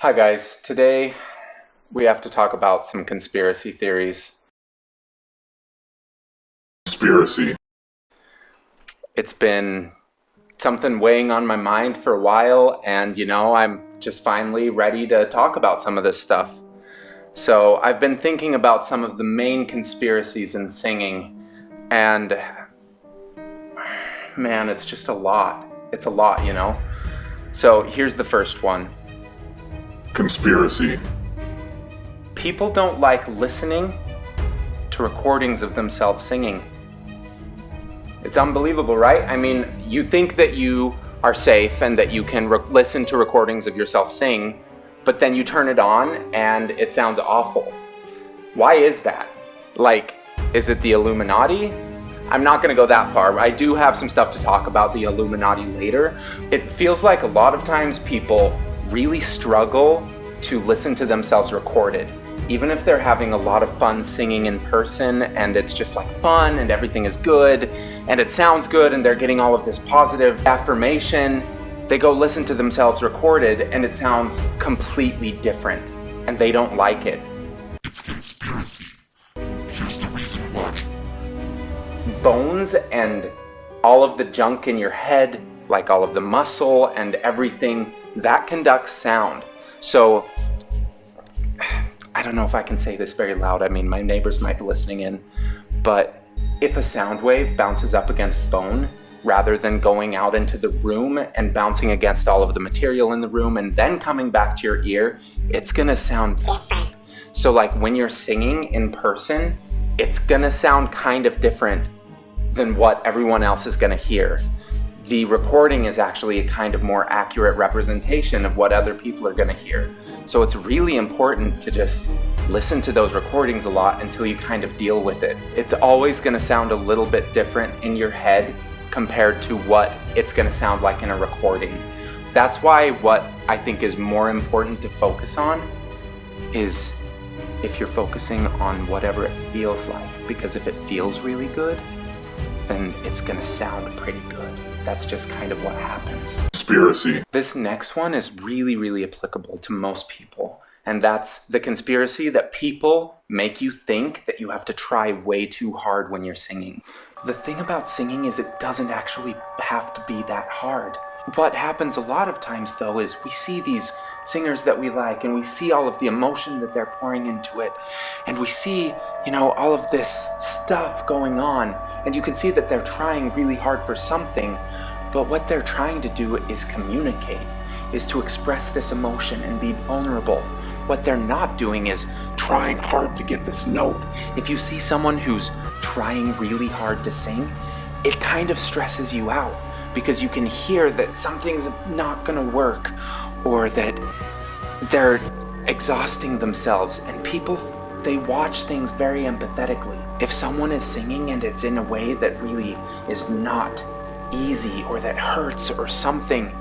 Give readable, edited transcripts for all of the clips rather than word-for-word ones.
Hi guys, today we have to talk about some conspiracy theories. Conspiracy. It's been something weighing on my mind for a while, and I'm just finally ready to talk about some of this stuff. So I've been thinking about some of the main conspiracies in singing, and man, it's just a lot. It's a lot. So here's the first one. Conspiracy. People don't like listening to recordings of themselves singing. It's unbelievable, right? I mean, you think that you are safe and that you can listen to recordings of yourself sing, but then you turn it on and it sounds awful. Why is that? Like, is it the Illuminati? I'm not going to go that far. I do have some stuff to talk about the Illuminati later. It feels like a lot of times people really struggle to listen to themselves recorded. Even if they're having a lot of fun singing in person and it's just like fun and everything is good and it sounds good and they're getting all of this positive affirmation, they go listen to themselves recorded and it sounds completely different and they don't like it. It's conspiracy. Here's the reason why. Bones and all of the junk in your head, like all of the muscle and everything, that conducts sound. So, I don't know if I can say this very loud. I mean, my neighbors might be listening in. But if a sound wave bounces up against bone, rather than going out into the room and bouncing against all of the material in the room and then coming back to your ear, it's gonna sound different. So like when you're singing in person, it's gonna sound kind of different than what everyone else is gonna hear. The recording is actually a kind of more accurate representation of what other people are gonna hear. So it's really important to just listen to those recordings a lot until you kind of deal with it. It's always gonna sound a little bit different in your head compared to what it's gonna sound like in a recording. That's why what I think is more important to focus on is if you're focusing on whatever it feels like. Because if it feels really good, then it's gonna sound pretty good. That's just kind of what happens. Conspiracy. This next one is really, really applicable to most people. And that's the conspiracy that people make you think that you have to try way too hard when you're singing. The thing about singing is it doesn't actually have to be that hard. What happens a lot of times though is we see these singers that we like and we see all of the emotion that they're pouring into it and we see, all of this stuff going on and you can see that they're trying really hard for something, but what they're trying to do is communicate, is to express this emotion and be vulnerable. What they're not doing is trying hard to get this note. If you see someone who's trying really hard to sing, it kind of stresses you out because you can hear that something's not gonna work or that they're exhausting themselves, and people, they watch things very empathetically. If someone is singing and it's in a way that really is not easy or that hurts or something,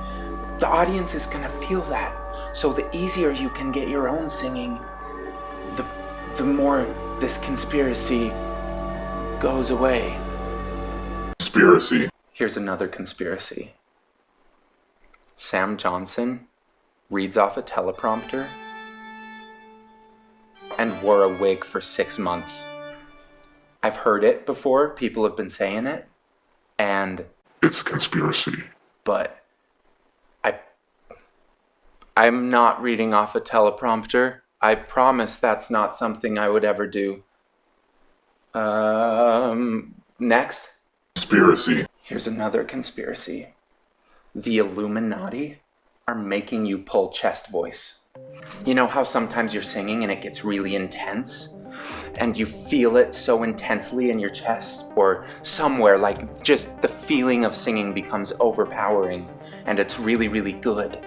the audience is gonna feel that. So the easier you can get your own singing, the more this conspiracy goes away. Conspiracy. Here's another conspiracy. Sam Johnson reads off a teleprompter and wore a wig for 6 months. I've heard it before, people have been saying it, and it's conspiracy. But I'm not reading off a teleprompter. I promise that's not something I would ever do. Next. Conspiracy. Here's another conspiracy. The Illuminati are making you pull chest voice. You know how sometimes you're singing and it gets really intense? And you feel it so intensely in your chest or somewhere, like just the feeling of singing becomes overpowering and it's really, really good.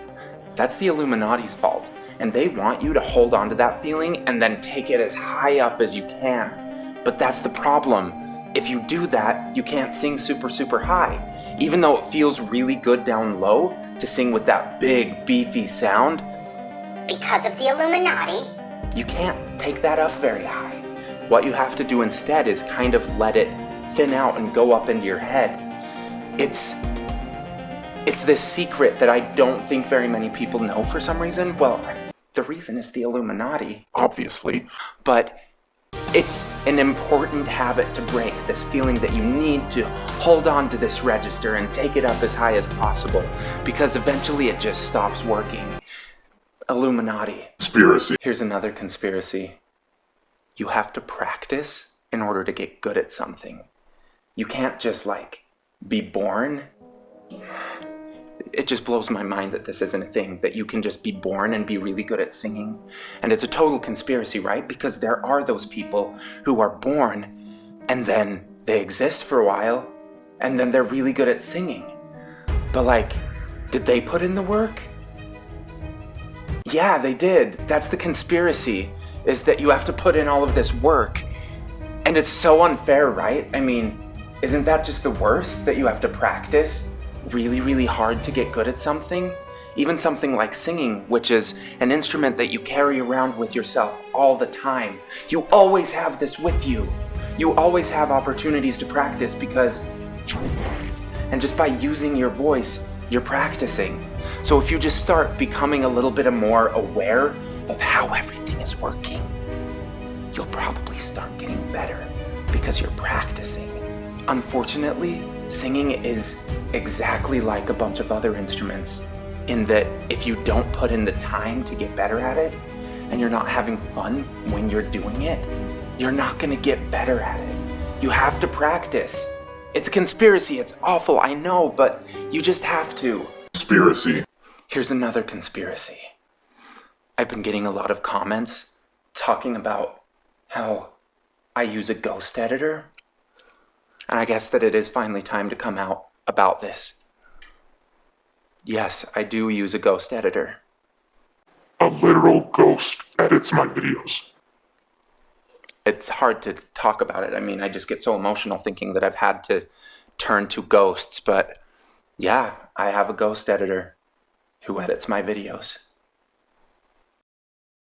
That's the Illuminati's fault. And they want you to hold on to that feeling and then take it as high up as you can. But that's the problem. If you do that, you can't sing super, super high. Even though it feels really good down low to sing with that big, beefy sound, because of the Illuminati, you can't take that up very high. What you have to do instead is kind of let it thin out and go up into your head. It's this secret that I don't think very many people know for some reason. Well, The reason is the Illuminati. Obviously. But it's an important habit to break, this feeling that you need to hold on to this register and take it up as high as possible, because eventually it just stops working. Illuminati. Conspiracy. Here's another conspiracy. You have to practice in order to get good at something. You can't just, be born. It just blows my mind that this isn't a thing, that you can just be born and be really good at singing. And it's a total conspiracy, right? Because there are those people who are born and then they exist for a while and then they're really good at singing. But did they put in the work? Yeah, they did. That's the conspiracy, is that you have to put in all of this work. And it's so unfair, right? I mean, isn't that just the worst, that you have to practice really, really hard to get good at something? Even something like singing, which is an instrument that you carry around with yourself all the time. You always have this with you. You always have opportunities to practice because you're alive. And just by using your voice, you're practicing. So if you just start becoming a little bit more aware of how everything is working, you'll probably start getting better because you're practicing. Unfortunately, singing is exactly like a bunch of other instruments in that if you don't put in the time to get better at it, and you're not having fun when you're doing it, you're not gonna get better at it. You have to practice. It's a conspiracy, it's awful, I know, but you just have to. Conspiracy. Here's another conspiracy. I've been getting a lot of comments talking about how I use a ghost editor. And I guess that it is finally time to come out about this. Yes, I do use a ghost editor. A literal ghost edits my videos. It's hard to talk about it. I mean, I just get so emotional thinking that I've had to turn to ghosts. But yeah, I have a ghost editor who edits my videos.